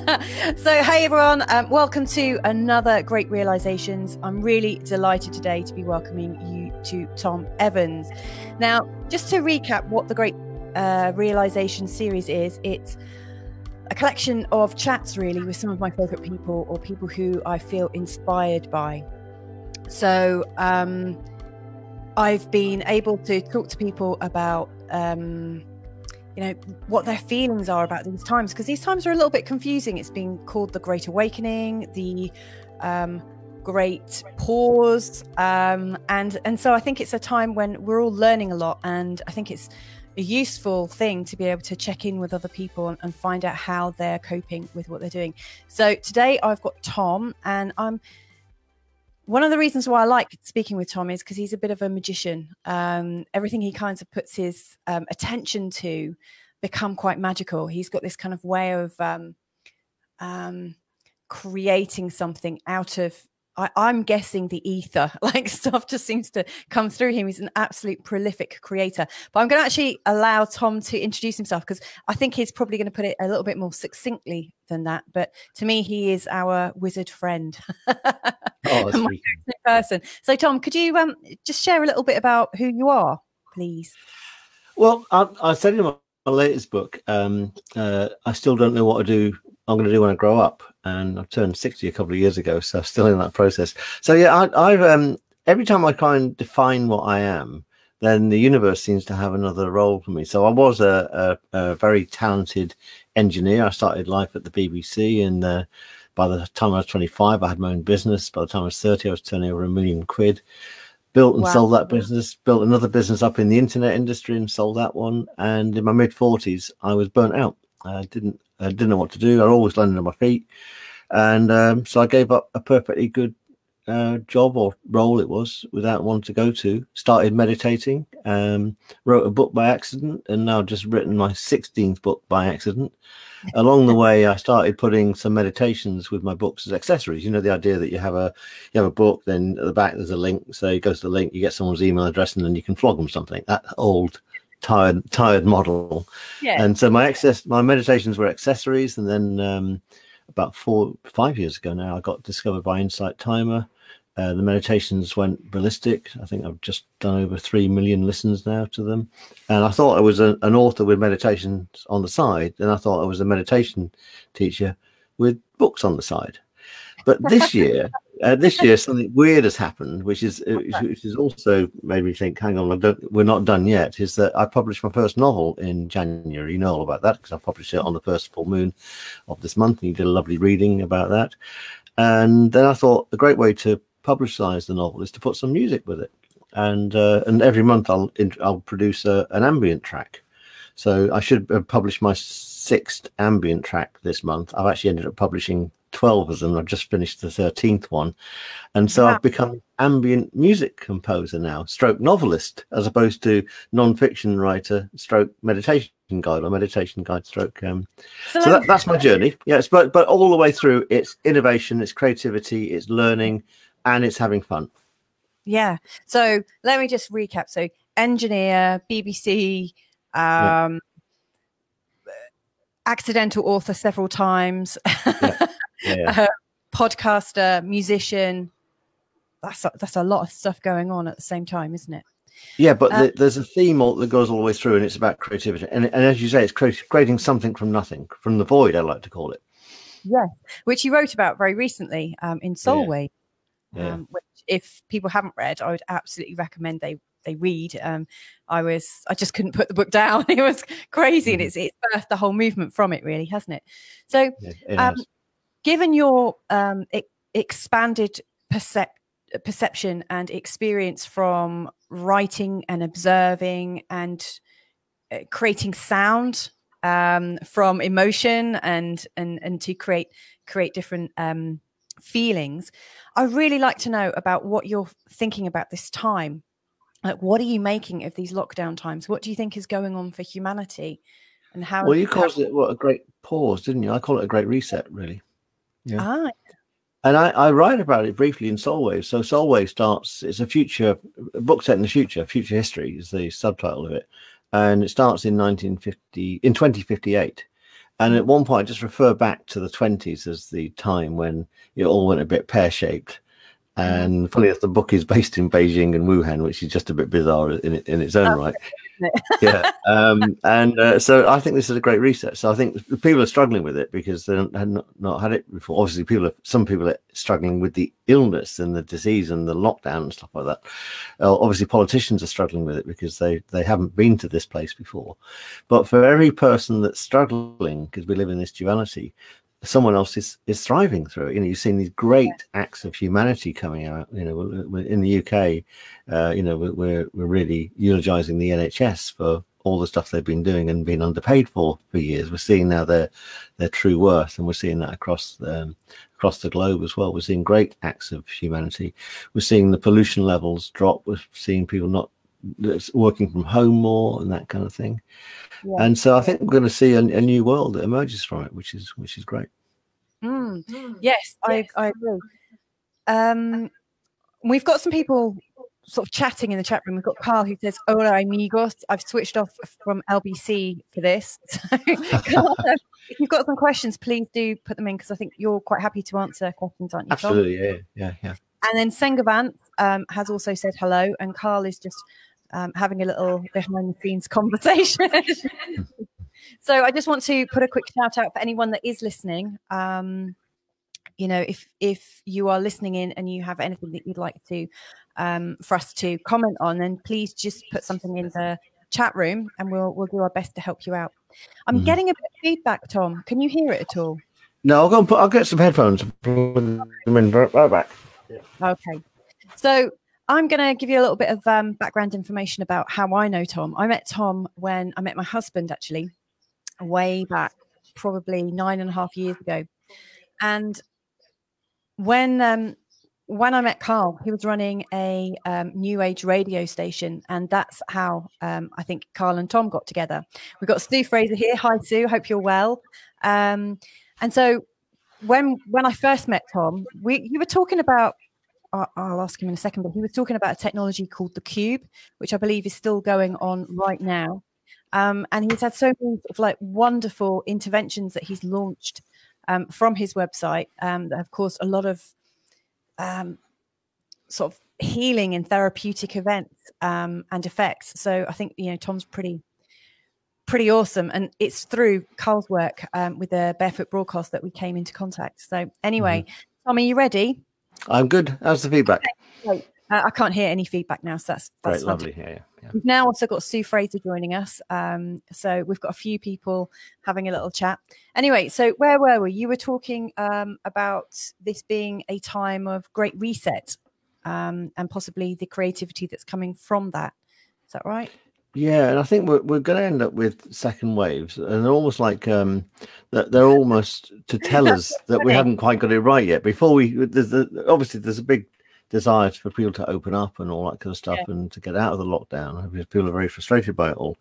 So, hey everyone, welcome to another Great Realisations. I'm really delighted today to be welcoming you to Tom Evans. Now, just to recap what the Great Realisations series is, it's a collection of chats really with some of my favourite people or people who I feel inspired by. So I've been able to talk to people about what their feelings are about these times, because these times are a little bit confusing. It's been called the Great Awakening, the Great Pause, and so I think it's a time when we're all learning a lot, and I think it's a useful thing to be able to check in with other people and find out how they're coping with what they're doing. So today I've got Tom, and one of the reasons why I like speaking with Tom is because he's a bit of a magician. Everything he kind of puts his attention to become quite magical. He's got this kind of way of creating something out of, I'm guessing, the ether. Like, stuff just seems to come through him. He's an absolute prolific creator. But I'm going to actually allow Tom to introduce himself, because I think he's probably going to put it a little bit more succinctly than that. But to me, he is our wizard friend. Oh, that's my person. So, Tom, could you just share a little bit about who you are, please? Well, I said in my latest book, I still don't know what I'm going to do when I grow up, and I turned 60 a couple of years ago, so I'm still in that process. So yeah, I've every time I try and define what I am, then the universe seems to have another role for me. So I was a very talented engineer. I started life at the BBC, and by the time I was 25, I had my own business. By the time I was 30, I was turning over £1 million. Built and sold that business, built another business up in the internet industry and sold that one. And in my mid 40s, I was burnt out. I didn't know what to do. I always landed on my feet. And so I gave up a perfectly good job or role it was without one to go to. Started meditating, wrote a book by accident, and now just written my 16th book by accident. Along the way, I started putting some meditations with my books as accessories. You know, the idea that you have a book, then at the back there's a link. So you go to the link, you get someone's email address, and then you can flog them something. That old tired model. Yeah. And so my meditations were accessories, and then about 4-5 years ago now, I got discovered by Insight Timer. The meditations went ballistic. I think I've just done over 3 million listens now to them. And I thought I was an author with meditations on the side. And I thought I was a meditation teacher with books on the side. But this year, something weird has happened, which is also made me think, hang on, we're not done yet, is that I published my first novel in January. You know all about that, because I published it on the first full moon of this month. And you did a lovely reading about that. And then I thought a great way to publicize the novel is to put some music with it, and every month I'll produce an ambient track. So I should have published my 6th ambient track this month. I've actually ended up publishing 12 of them. I've just finished the 13th one, and so I've become ambient music composer now, stroke novelist, as opposed to non-fiction writer, stroke meditation guide, or meditation guide stroke. So that's my journey. Yes, but all the way through, it's innovation, it's creativity, it's learning, and it's having fun. Yeah. So let me just recap. So engineer, BBC, accidental author several times, podcaster, musician. That's a lot of stuff going on at the same time, isn't it? Yeah, but there's a theme that goes all the way through, and it's about creativity. And as you say, it's creating something from nothing, from the void, I like to call it. Yes, which you wrote about very recently in Soulway. Which, if people haven't read, I would absolutely recommend they read. I just couldn't put the book down. It was crazy, and it's birthed the whole movement from it, really, hasn't it? So given your expanded perception and experience from writing and observing and creating sound from emotion and to create different feelings, I really like to know about what you're thinking about this time. Like, what are you making of these lockdown times? What do you think is going on for humanity, and how? Well, you called it a great pause, didn't you? I call it a great reset, really. Yeah. And I write about it briefly in Soulwave. So Soulwave starts, it's a book set in the future history is the subtitle of it. And it starts in 2058. And at one point, I just refer back to the 20s as the time when it all went a bit pear-shaped. And funny enough, the book is based in Beijing and Wuhan, which is just a bit bizarre in its own right. Yeah. So I think this is a great reset. So I think people are struggling with it because they had not had it before. Obviously, some people are struggling with the illness and the disease and the lockdown and stuff like that. Obviously, politicians are struggling with it because they haven't been to this place before. But for every person that's struggling, because we live in this duality, someone else is thriving through it. You've seen these great acts of humanity coming out. In the UK, we're really eulogizing the NHS for all the stuff they've been doing and been underpaid for years. We're seeing now their true worth, and we're seeing that across the globe as well. We're seeing great acts of humanity. We're seeing the pollution levels drop. We're seeing people not working from home more and that kind of thing. Yeah. And so I think we're going to see a new world that emerges from it, which is great. Yes, I agree. We've got some people sort of chatting in the chat room. We've got Carl who says, "Hola amigos, I've switched off from LBC for this." So, Carl, if you've got some questions, please do put them in, because I think you're quite happy to answer questions, aren't you, Tom? Absolutely, yeah. And then Sengavant has also said hello, and Carl is just having a little behind-the-scenes conversation. So I just want to put a quick shout out for anyone that is listening. If you are listening in and you have anything that you'd like to for us to comment on, then please just put something in the chat room, and we'll do our best to help you out. I'm getting a bit of feedback, Tom. Can you hear it at all? No, I'll get some headphones and put them in right back. Yeah. Okay. So I'm going to give you a little bit of background information about how I know Tom. I met Tom when I met my husband, actually, way back, probably 9.5 years ago. And when I met Carl, he was running a new age radio station, and that's how I think Carl and Tom got together. We've got Sue Fraser here. Hi, Sue. Hope you're well. And so when I first met Tom, you were talking about, I'll ask him in a second, but he was talking about a technology called the Cube, which I believe is still going on right now. And he's had so many sort of like wonderful interventions that he's launched from his website that have caused a lot of sort of healing and therapeutic events and effects. So I think, Tom's pretty awesome. And it's through Carl's work with the Barefoot broadcast that we came into contact. So anyway, Tom, are you ready? I'm good. How's the feedback? Okay. I can't hear any feedback now, so that's great, lovely. Yeah. We've now also got Sue Fraser joining us. So we've got a few people having a little chat. Anyway, so where were we? You were talking about this being a time of great reset and possibly the creativity that's coming from that. Is that right? Yeah, and I think we're going to end up with second waves, and they're almost like that. They're almost to tell us that we haven't quite got it right yet. Before obviously there's a big desire for people to open up and all that kind of stuff, and to get out of the lockdown. People are very frustrated by it all,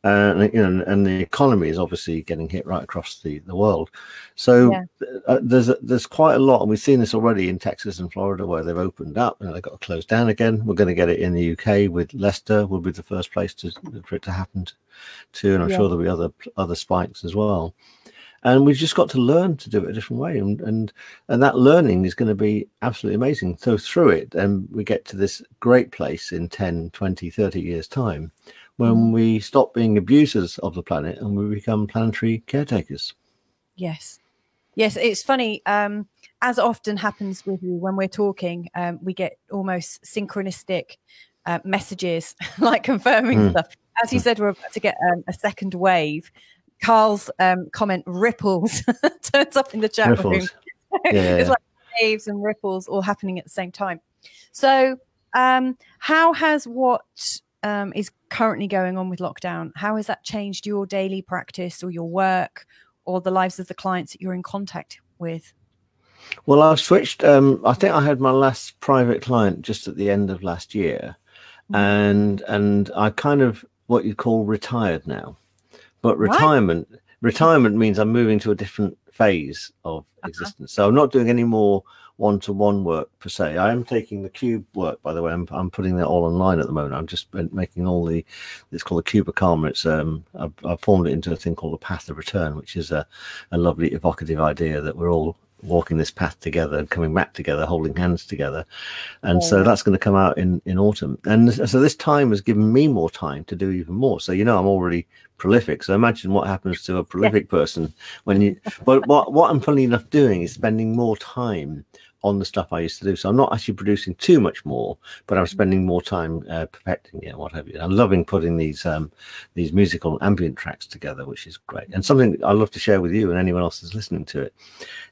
and the economy is obviously getting hit right across the world. So there's quite a lot, and we've seen this already in Texas and Florida where they've opened up and they've got to close down again. We're going to get it in the UK with Leicester. Will be the first place for it to happen to, and I'm sure there'll be other spikes as well. And we've just got to learn to do it a different way, and that learning is going to be absolutely amazing. So through it, and we get to this great place in 10, 20, 30 years time, when we stop being abusers of the planet and we become planetary caretakers. Yes, it's funny. As often happens with you when we're talking, we get almost synchronistic messages, like confirming stuff. As you said, we're about to get a second wave. Carl's comment ripples turns up in the chat room. It's like waves and ripples all happening at the same time. So how has what is currently going on with lockdown, how has that changed your daily practice or your work or the lives of the clients that you're in contact with? Well, I've switched. I think I had my last private client just at the end of last year, and I kind of what you call retired now. But retirement means I'm moving to a different phase of existence. So I'm not doing any more one-to-one work per se. I am taking the cube work, by the way. I'm putting that all online at the moment. I'm just making all the, it's called the Cube Karma. It's I've formed it into a thing called the Path of Return, which is a lovely evocative idea that we're all walking this path together and coming back together, holding hands together. And so that's going to come out in autumn. And so this time has given me more time to do even more. So, you know, I'm already prolific. So imagine what happens to a prolific person when you, but what I'm funny enough doing is spending more time on the stuff I used to do. So I'm not actually producing too much more, but I'm spending more time perfecting it, what have you. I'm loving putting these musical ambient tracks together, which is great. And something I love to share with you and anyone else that's listening to it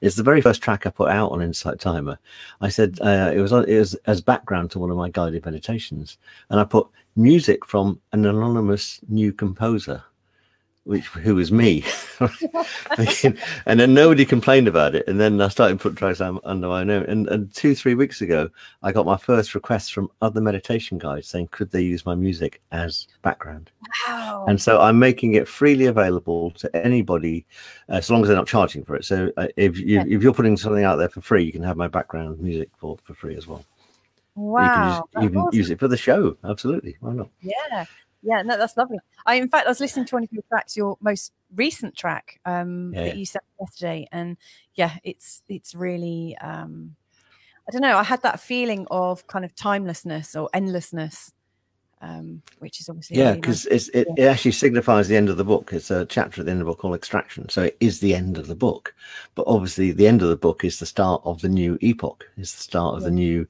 is the very first track I put out on Insight Timer. I said it was as background to one of my guided meditations, and I put music from an anonymous new composer, who was me. And then nobody complained about it, and then I started putting tracks under my name, and 2-3 weeks ago I got my first request from other meditation guides saying could they use my music as background. Wow. And so I'm making it freely available to anybody, as long as they're not charging for it. So if you're putting something out there for free, you can have my background music for free as well. Wow. You can use it for the show. Absolutely, why not? Yeah, no, that's lovely. In fact, I was listening to one of your tracks, your most recent track that you sent yesterday, and yeah, it's really I don't know, I had that feeling of kind of timelessness or endlessness, which is obviously because it actually signifies the end of the book. It's a chapter at the end of the book called Extraction, so it is the end of the book. But obviously the end of the book is the start of the new epoch, is the start of the new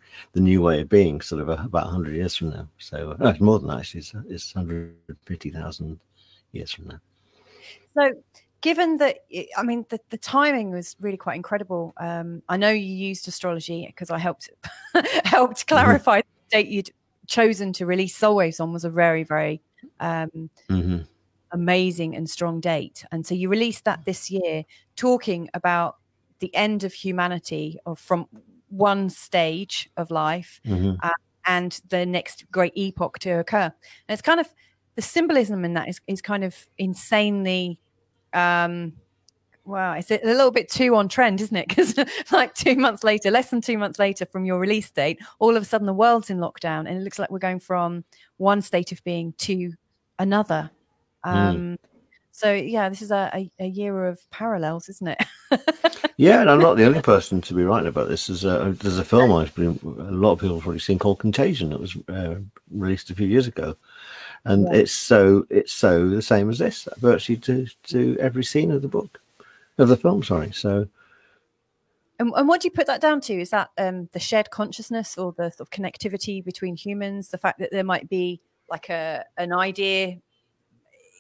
way of being, sort of about 100 years from now. So it's more than that, actually. It's 150,000 years from now. So given that, I mean, the timing was really quite incredible. I know you used astrology because I helped clarify the date you'd chosen to release Soul Waves on was a very, very amazing and strong date. And so you released that this year, talking about the end of humanity, or from one stage of life and the next great epoch to occur. And it's kind of, the symbolism in that is kind of insanely wow, it's a little bit too on trend, isn't it? Because like 2 months later, less than 2 months later from your release date, all of a sudden the world's in lockdown, and it looks like we're going from one state of being to another. So yeah, this is a year of parallels, isn't it? Yeah, and I'm not the only person to be writing about this. There's a film a lot of people have probably seen called Contagion that was released a few years ago. And it's so the same as this, virtually to every scene of the book. Of the film, sorry. So, and what do you put that down to? Is that the shared consciousness, or the sort of connectivity between humans? The fact that there might be like an idea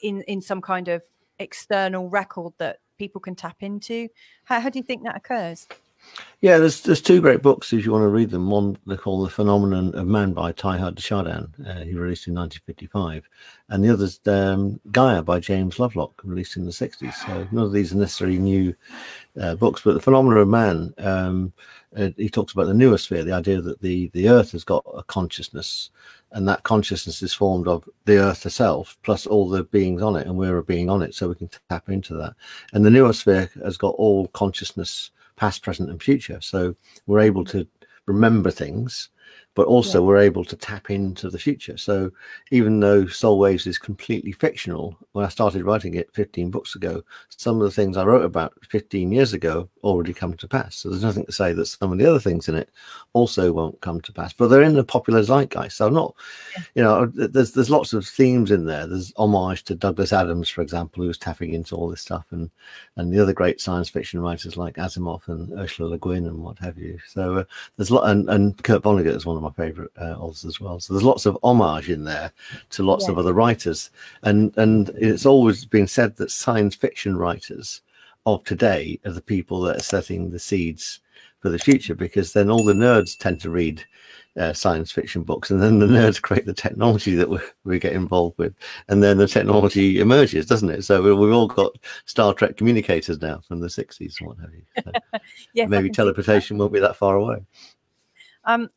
in some kind of external record that people can tap into? How do you think that occurs? Yeah, there's 2 great books if you want to read them. One they call The Phenomenon of Man by Teilhard de Chardin, he released in 1955, and the other's Gaia by James Lovelock, released in the 60s. So none of these are necessarily new books, but The Phenomenon of Man, he talks about the noosphere, the idea that the Earth has got a consciousness, and that consciousness is formed of the Earth herself plus all the beings on it, and we're a being on it, so we can tap into that. And the noosphere has got all consciousness, past, present, and future. So we're able to remember things, but also we're able to tap into the future. So even though Soul Waves is completely fictional, when I started writing it 15 books ago, some of the things I wrote about 15 years ago already come to pass. So there's nothing to say that some of the other things in it also won't come to pass, but they're in the popular zeitgeist. So I'm not, you know, there's lots of themes in there. There's homage to Douglas Adams, for example, who's tapping into all this stuff, and the other great science fiction writers like Asimov and Ursula Le Guin and what have you. So there's a lot, and Kurt Vonnegut is one of my favorite authors as well. So there's lots of homage in there to lots of other writers, and it's always been said that science fiction writers of today are the people that are setting the seeds for the future, because then all the nerds tend to read science fiction books, and then the nerds create the technology that we get involved with, and then the technology emerges, doesn't it? So we've all got Star Trek communicators now from the 60s and what have you. So yes, maybe teleportation won't be that far away.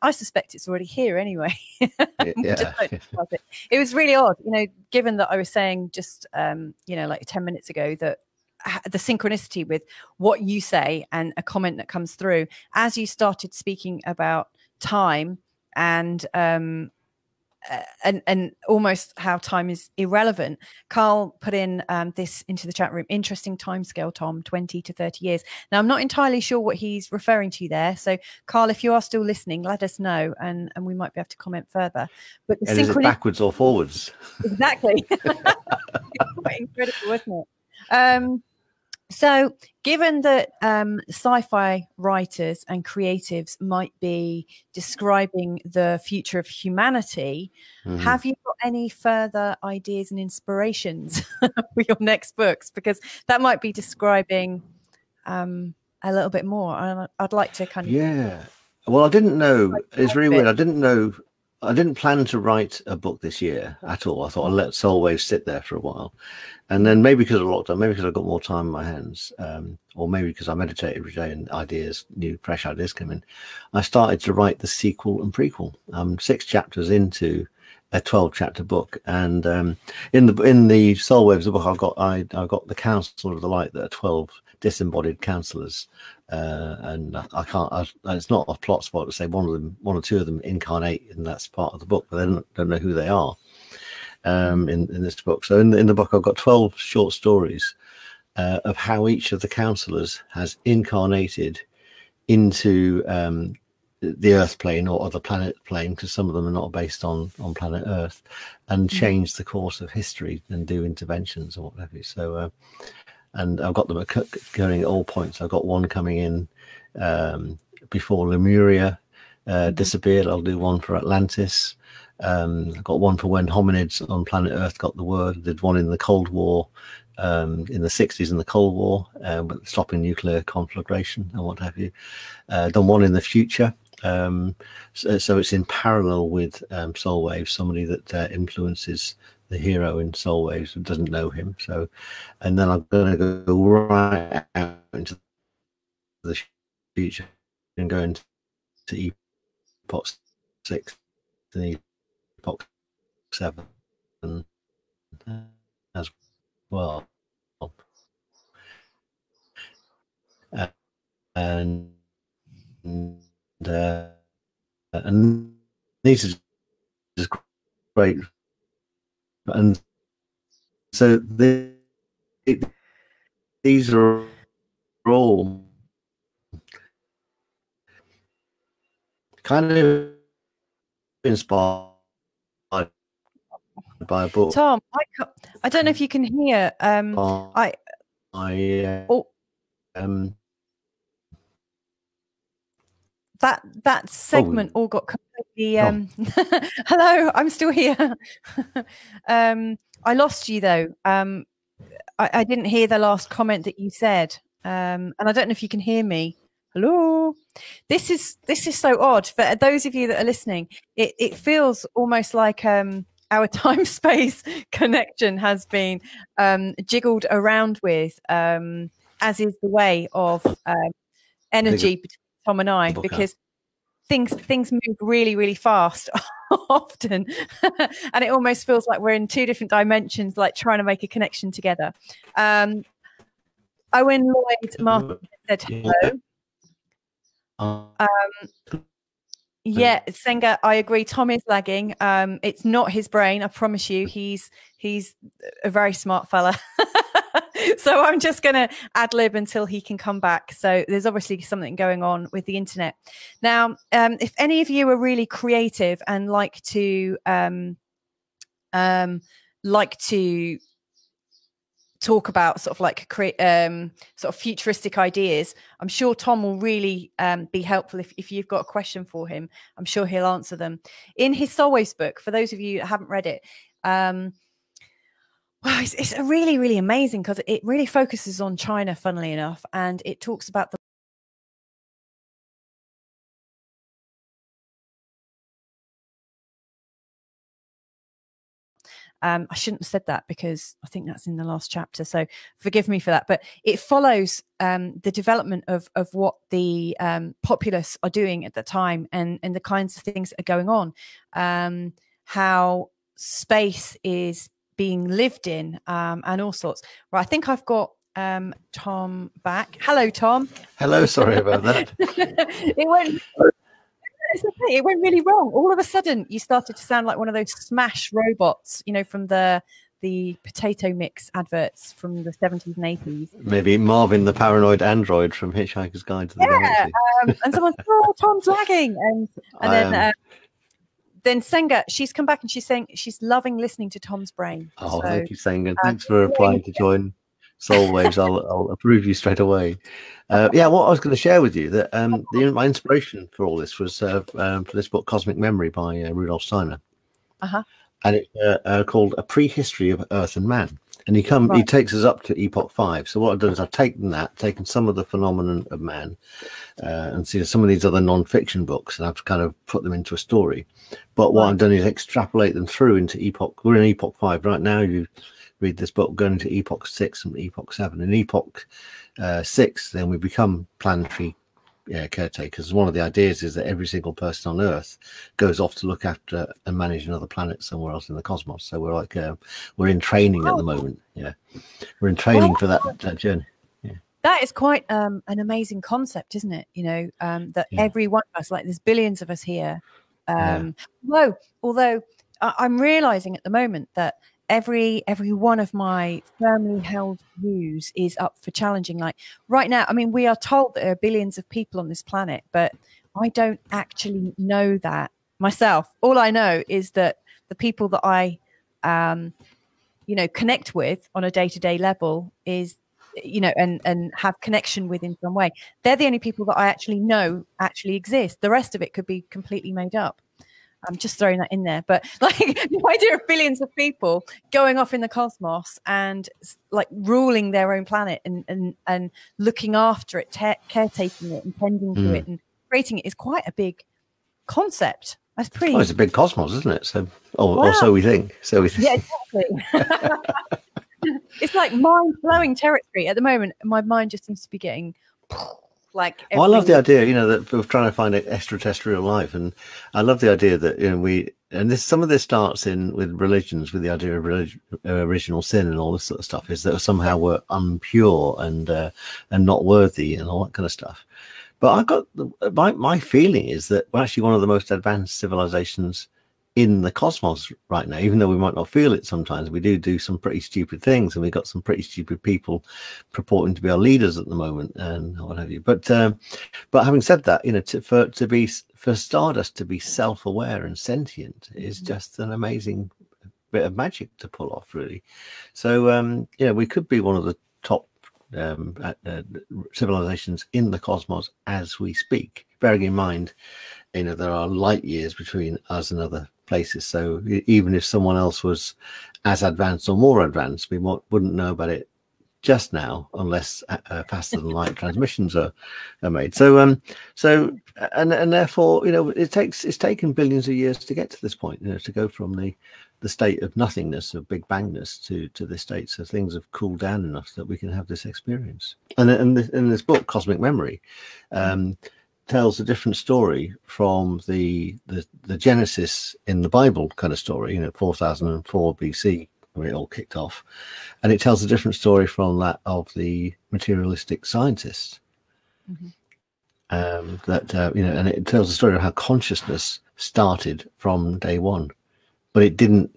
I suspect it's already here anyway. It was really odd, you know, given that I was saying just, you know, like 10 minutes ago that the synchronicity with what you say and a comment that comes through as you started speaking about time and almost how time is irrelevant. Carl put in this into the chat room. Interesting timescale, Tom, 20 to 30 years. Now, I'm not entirely sure what he's referring to there. So, Carl, if you are still listening, let us know, and we might be able to comment further. But the is it backwards or forwards? Exactly. It's quite incredible, isn't it? So given that sci-fi writers and creatives might be describing the future of humanity, have you got any further ideas and inspirations for your next books? Because that might be describing a little bit more. I'd like to kind of... Yeah. Well, I didn't know. It's really weird. I didn't plan to write a book this year at all. I thought I'd let Soul Wave sit there for a while. And then maybe because of lockdown, maybe because I've got more time in my hands, or maybe because I meditate every day and new, fresh ideas come in, I started to write the sequel and prequel. 6 chapters into a 12-chapter book. And in the Soul Waves book, I've got the Council of the Light, that are 12 disembodied counsellors. And it's not a plot spot to say one or two of them incarnate, and that's part of the book, but they don't know who they are in this book. So in the book, I've got 12 short stories of how each of the counselors has incarnated into the Earth plane or the planet plane, because some of them are not based on planet Earth, and change the course of history and do interventions or whatever. So and I've got them going at all points. I've got one coming in before Lemuria disappeared. I'll do one for Atlantis. I've got one for when hominids on planet Earth got the word. I did one in the Cold War, in the 60s in the Cold War, stopping nuclear conflagration and what have you. Done one in the future. So it's in parallel with Soul Wave, somebody that influences the hero in Soul Waves who doesn't know him. So, and then I'm going to go right out into the future and go into Epoch 6 and Epoch 7 as well. And these are just great. And so these are all kind of inspired by a book. Tom, I don't know if you can hear. That segment all got completely hello, I'm still here. I lost you though. I didn't hear the last comment that you said, and I don't know if you can hear me. Hello. This is so odd for those of you that are listening. It feels almost like our time-space connection has been jiggled around with, as is the way of energy between Tom and I, because things move really, really fast often. And it almost feels like we're in 2 different dimensions, like trying to make a connection together. Owen Lloyd Martin said hello. Yeah, Senga, I agree. Tom is lagging. It's not his brain, I promise you. He's a very smart fella. So I'm just going to ad lib until he can come back. So there's obviously something going on with the internet. Now, if any of you are really creative and like to talk about sort of like create sort of futuristic ideas, I'm sure Tom will really be helpful. If you've got a question for him, I'm sure he'll answer them. In his Soul Waves book, for those of you that haven't read it, well, it's really, really amazing because it really focuses on China, funnily enough, and it talks about the I shouldn't have said that because I think that's in the last chapter, so forgive me for that. But it follows the development of what the populace are doing at the time and the kinds of things that are going on, how space is being lived in, and all sorts. Right, I think I've got Tom back. Hello, Tom. Hello, sorry about that. It went really wrong. All of a sudden, you started to sound like one of those Smash robots, you know, from the potato mix adverts from the 70s and 80s. Maybe Marvin the paranoid android from Hitchhiker's Guide to the Galaxy. And someone said, "Oh, Tom's lagging," and then Senga, she's come back and she's saying she's loving listening to Tom's brain. Oh, so, thank you, Senga. Thanks for applying to join Soul Waves. I'll approve you straight away. Yeah, what I was going to share with you that my inspiration for all this was for this book, Cosmic Memory by Rudolf Steiner. And it's called A Prehistory of Earth and Man. And he takes us up to Epoch 5. So what I've done is I've taken some of the phenomenon of man and see some of these other non-fiction books, and I've kind of put them into a story. But what I've done is extrapolate them through into Epoch. We're in Epoch 5 right now. You read this book, going into Epoch 6 and Epoch 7. In Epoch 6, then we become planetary caretakers. One of the ideas is that every single person on Earth goes off to look after and manage another planet somewhere else in the cosmos. So we're like we're in training at the moment. Yeah, we're in training for that journey. Yeah, that is quite an amazing concept, isn't it? You know, that every one of us, like there's billions of us here. Although I'm realizing at the moment that every one of my firmly held views is up for challenging. Like right now, I mean, we are told that there are billions of people on this planet, but I don't actually know that myself. All I know is that the people that I, connect with on a day-to-day level is, and have connection with in some way. They're the only people that I actually know actually exist. The rest of it could be completely made up. I'm just throwing that in there, but like the idea of billions of people going off in the cosmos and like ruling their own planet and looking after it, caretaking it, and tending to it, and creating it is quite a big concept. That's pretty. Well, it's a big cosmos, isn't it? So, or so we think. So we think. Yeah, exactly. It's like mind-blowing territory at the moment. My mind just seems to be getting. I love the idea, that we're trying to find extraterrestrial life, and I love the idea that some of this starts with religions, with the idea of original sin and all this sort of stuff, is that somehow we're impure and not worthy and all that kind of stuff. But I got my feeling is that we're actually one of the most advanced civilizations in the cosmos right now, even though we might not feel it sometimes. We do some pretty stupid things, and we've got some pretty stupid people purporting to be our leaders at the moment and what have you. But having said that, for Stardust to be self-aware and sentient is just an amazing bit of magic to pull off, really. So we could be one of the top civilizations in the cosmos as we speak, bearing in mind there are light years between us and other places. So even if someone else was as advanced or more advanced, we wouldn't know about it just now, unless faster than light transmissions are made. So and therefore, it's taken billions of years to get to this point. To go from the state of nothingness, of Big Bangness, to this state. So things have cooled down enough that we can have this experience. And in this book, Cosmic Memory, tells a different story from the Genesis in the Bible kind of story, 4004 BC, where it all kicked off, and it tells a different story from that of the materialistic scientists. And it tells the story of how consciousness started from day one, but it didn't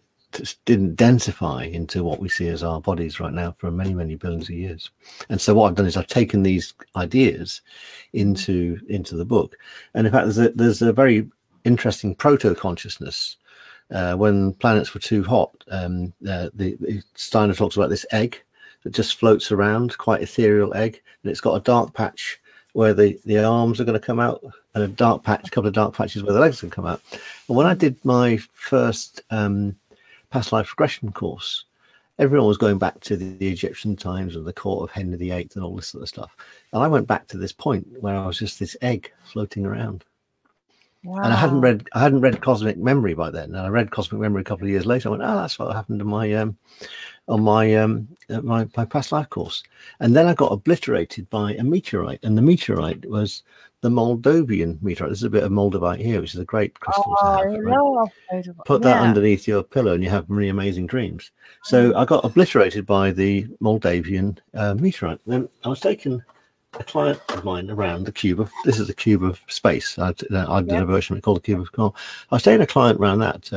densify into what we see as our bodies right now for many, many billions of years. And so what I've done is I've taken these ideas into the book. And in fact, there's a very interesting proto-consciousness. When planets were too hot, Steiner talks about this egg that just floats around, quite ethereal egg, and it's got a dark patch where the arms are going to come out, and a couple of dark patches where the legs can come out. And when I did my first past life regression course, everyone was going back to the Egyptian times and the court of Henry VIII and all this sort of stuff. And I went back to this point where I was just this egg floating around. Wow. And I hadn't read Cosmic Memory by then. And I read Cosmic Memory a couple of years later. I went, oh, that's what happened to my on my past life course, and then I got obliterated by a meteorite, and the meteorite was the Moldovan meteorite. There's a bit of Moldavite here, which is a great crystal to have. Right? Put that underneath your pillow, and you have really amazing dreams. So I got obliterated by the Moldavian meteorite. Then I was taking a client of mine around the cube of, this is the cube of space. I did a version called the cube of God. I was taking a client around that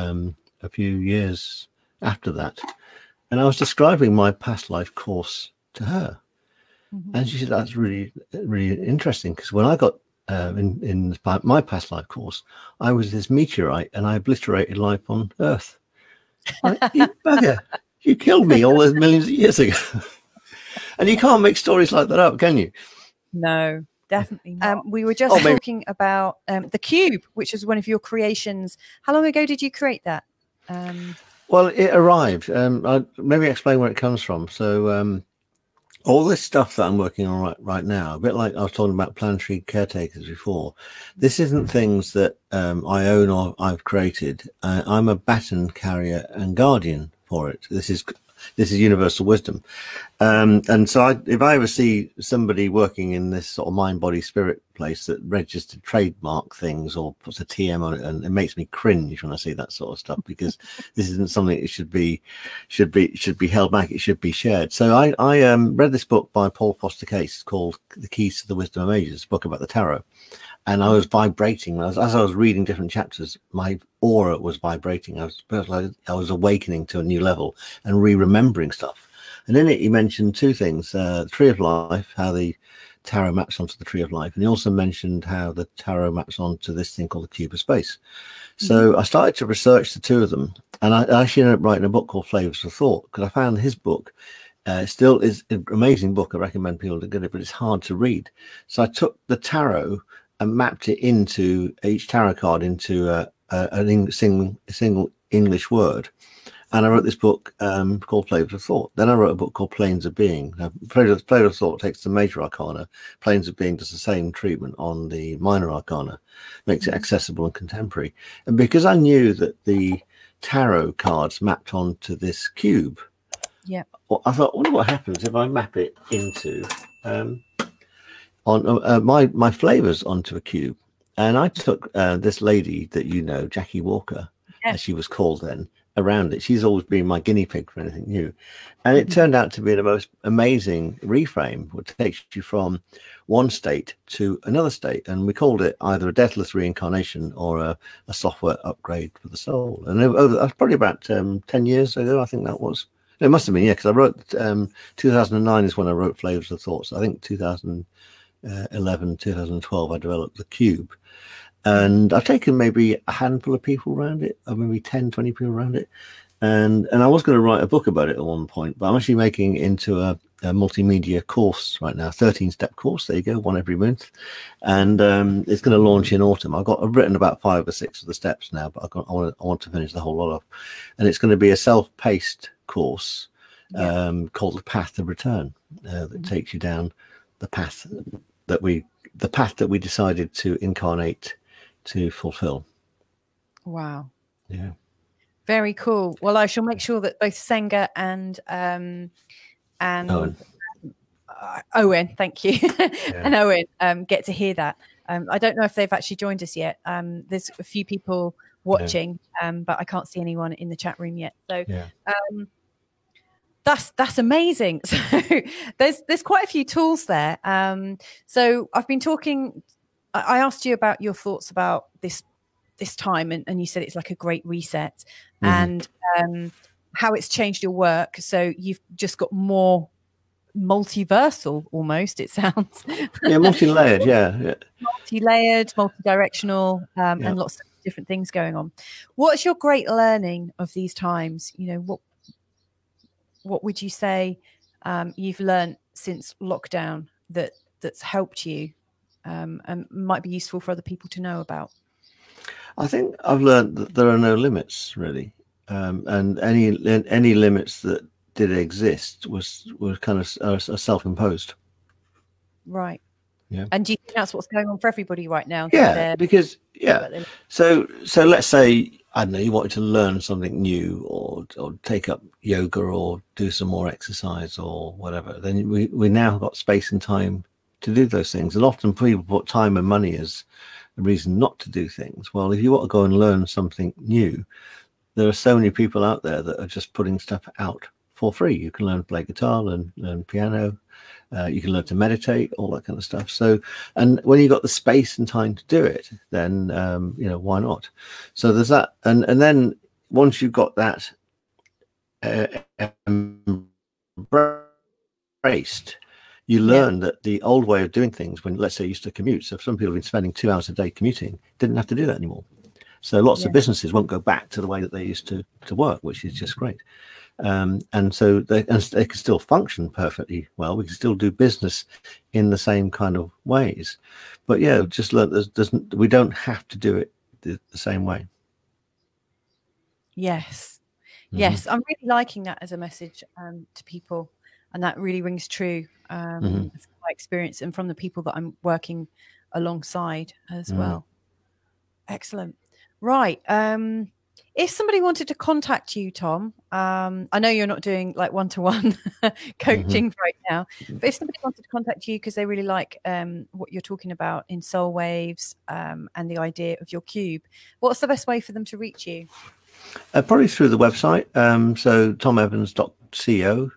a few years after that, and I was describing my past life course to her, and she said, that's really, really interesting, because when I got in my past life course, I was this meteorite and I obliterated life on Earth. Like, you bugger, you killed me all those millions of years ago. And you can't make stories like that up, can you? No, definitely not. We were just talking about the cube, which is one of your creations. How long ago did you create that? Well, it arrived. I'll maybe explain where it comes from. So all this stuff that I'm working on right now, a bit like I was talking about planetary caretakers before, this isn't things that I own or I've created. I'm a baton carrier and guardian for it. This is universal wisdom. And so if I ever see somebody working in this sort of mind, body, spirit place that registered trademark things or puts a TM on it, and it makes me cringe when I see that sort of stuff, because this isn't something that should be held back. It should be shared. So I read this book by Paul Foster Case called The Keys to the Wisdom of Ages, a book about the tarot. And I was vibrating as I was reading different chapters. My aura was vibrating. I was awakening to a new level and remembering stuff. And in it, he mentioned two things: the Tree of Life, how the tarot maps onto the Tree of Life, and he also mentioned how the tarot maps onto this thing called the Cube of Space. So I started to research the two of them, and I actually ended up writing a book called Flavors of Thought, because I found his book still is an amazing book. I recommend people to get it, but it's hard to read. So I took the tarot and mapped it into each tarot card into a single English word. And I wrote this book called Flavors of Thought. Then I wrote a book called Planes of Being. Now, Flavors of Thought takes the major arcana. Planes of Being does the same treatment on the minor arcana, makes it accessible and contemporary. And because I knew that the tarot cards mapped onto this cube, I thought, I wonder what happens if I map it into my flavors onto a cube. And I took this lady that you know, Jackie Walker, as she was called then, around it. She's always been my guinea pig for anything new. And it turned out to be the most amazing reframe, which takes you from one state to another state. And we called it either a deathless reincarnation or a software upgrade for the soul. And that was probably about 10 years ago, I think that was. It must have been, because I wrote 2009 is when I wrote Flavors of Thoughts. I think 2011, 2012, I developed the cube. And I've taken maybe a handful of people around it, or maybe 10, 20 people around it. And I was going to write a book about it at one point, but I'm actually making it into a multimedia course right now, 13-step course. There you go, one every month. And it's going to launch in autumn. I've written about 5 or 6 of the steps now, but I want to finish the whole lot off. And it's going to be a self-paced course called The Path of Return, that takes you down the path that we decided to incarnate to fulfill. Wow. Yeah. Very cool. Well, I shall make sure that both Senga and Owen, thank you, and Owen get to hear that. I don't know if they've actually joined us yet. There's a few people watching, but I can't see anyone in the chat room yet. So that's amazing. So there's quite a few tools there. So I've been talking. I asked you about your thoughts about this time, and you said it's like a great reset, and how it's changed your work. So you've just got more multiversal, almost, it sounds. Multi-layered, multi-layered, multi-directional, and lots of different things going on. What's your great learning of these times? What would you say you've learned since lockdown that's helped you and might be useful for other people to know about? I think I've learned that there are no limits, really, and any limits that did exist were kind of self-imposed. Right. Yeah. And do you think that's what's going on for everybody right now? Yeah, because so let's say, I don't know, you wanted to learn something new, or take up yoga, or do some more exercise or whatever. Then we now got space and time to do those things. And often people put time and money as a reason not to do things. Well, if you want to go and learn something new, there are so many people out there that are just putting stuff out for free. You can learn to play guitar, learn piano. You can learn to meditate, all that kind of stuff. So, and when you've got the space and time to do it, then, you know, why not? So there's that. And then once you've got that embraced, you learn that the old way of doing things, when, let's say, you used to commute. So some people have been spending 2 hours a day commuting, didn't have to do that anymore. So lots of businesses won't go back to the way that they used to work, which is just great. And so they can still function perfectly well. We can still do business in the same kind of ways, but yeah, just learn we don't have to do it the same way. Yes. Yes, I'm really liking that as a message to people, and that really rings true from my experience and from the people that I'm working alongside as well. Excellent. Right. If somebody wanted to contact you, Tom, I know you're not doing like one-to-one coaching right now, but if somebody wanted to contact you because they really like what you're talking about in Soul Waves and the idea of your cube, what's the best way for them to reach you? Probably through the website. So tomevans.co,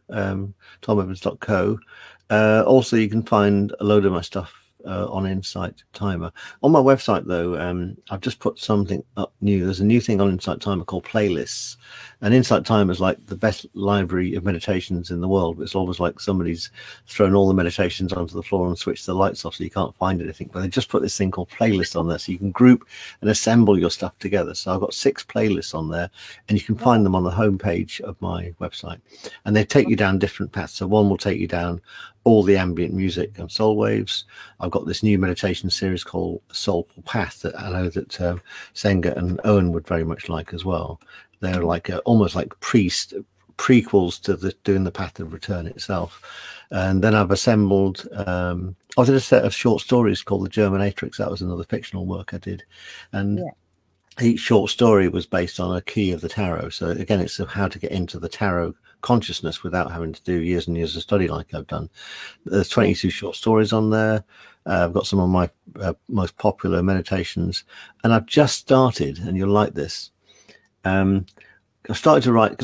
tomevans.co. Also, you can find a load of my stuff on Insight Timer. On my website, though, I've just put something up new. There's a new thing on Insight Timer called playlists. And Insight Timer is like the best library of meditations in the world. It's almost like somebody's thrown all the meditations onto the floor and switched the lights off so you can't find anything. But they just put this thing called playlist on there, so you can group and assemble your stuff together. So I've got 6 playlists on there, and you can find them on the homepage of my website. And they take you down different paths. So one will take you down all the ambient music and soul waves. I've got this new meditation series called Soulful Path that I know that Senga and Owen would very much like as well. They're like almost like prequels to doing the Path of Return itself. And then I've assembled, I did a set of short stories called The Germinatrix. That was another fictional work I did. And each short story was based on a key of the tarot. So again, it's how to get into the tarot consciousness without having to do years and years of study like I've done. There's 22 short stories on there. I've got some of my most popular meditations, and I've just started, and you'll like this. I've started to write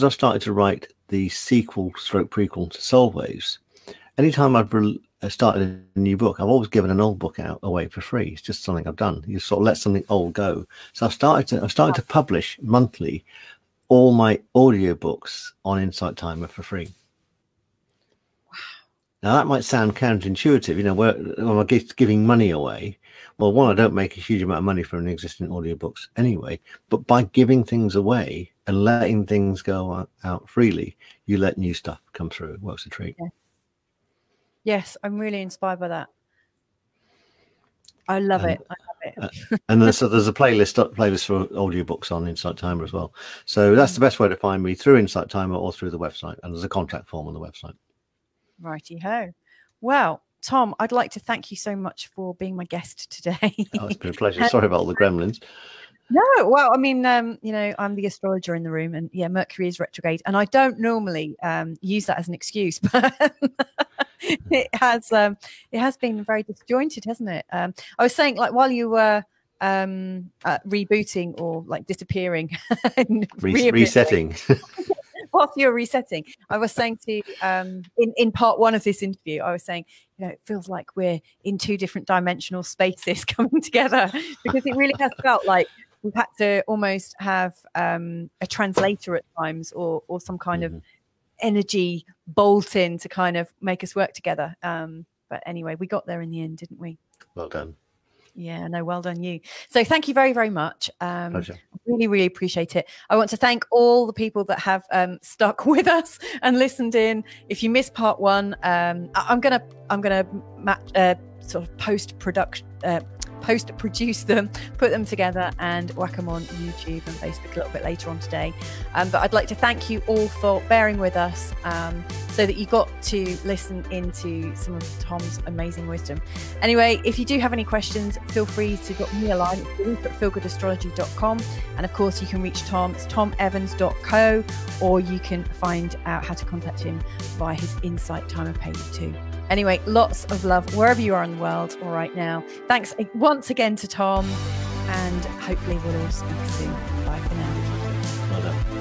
the sequel stroke prequel to Soul Waves. Anytime I've started a new book, I've always given an old book away for free. It's just something I've done. You sort of let something old go. So I've started to publish monthly all my audiobooks on Insight Timer for free. Wow. Now that might sound counterintuitive, you know, where I'm giving money away. Well, one, I don't make a huge amount of money from an existing audiobooks anyway, but by giving things away and letting things go out freely, you let new stuff come through. It works a treat. Yeah. Yes, I'm really inspired by that. I love it. I love it. And then, so there's a playlist for audiobooks on Insight Timer as well. So that's the best way to find me, through Insight Timer or through the website. And there's a contact form on the website. Righty-ho. Well, Tom, I'd like to thank you so much for being my guest today. Oh, it's been a pleasure. Sorry about all the gremlins. No, well, I mean, you know, I'm the astrologer in the room, and yeah, Mercury is retrograde, and I don't normally use that as an excuse, but it has been very disjointed, hasn't it? I was saying, like, while you were rebooting or like disappearing, resetting. Whilst you're resetting, I was saying to in part 1 of this interview, I was saying, you know, it feels like we're in 2 different dimensional spaces coming together, because it really has felt like we've had to almost have a translator at times, or some kind of energy bolt in to kind of make us work together. But anyway, we got there in the end, didn't we? Well done. Yeah, no, well done you. So thank you very, very much. Pleasure. Really, really appreciate it. I want to thank all the people that have stuck with us and listened in. If you missed part 1, I'm gonna match sort of post-production post-produce them, put them together, and whack them on YouTube and Facebook a little bit later on today. But I'd like to thank you all for bearing with us, so that you got to listen into some of Tom's amazing wisdom. Anyway, if you do have any questions, feel free to drop me a line at feelgoodastrology.com, and of course you can reach Tom. It's tomevans.co, or you can find out how to contact him via his Insight Timer page too. Anyway, lots of love wherever you are in the world all right now. Thanks once again to Tom, and hopefully we'll all speak soon. Bye for now. Well done.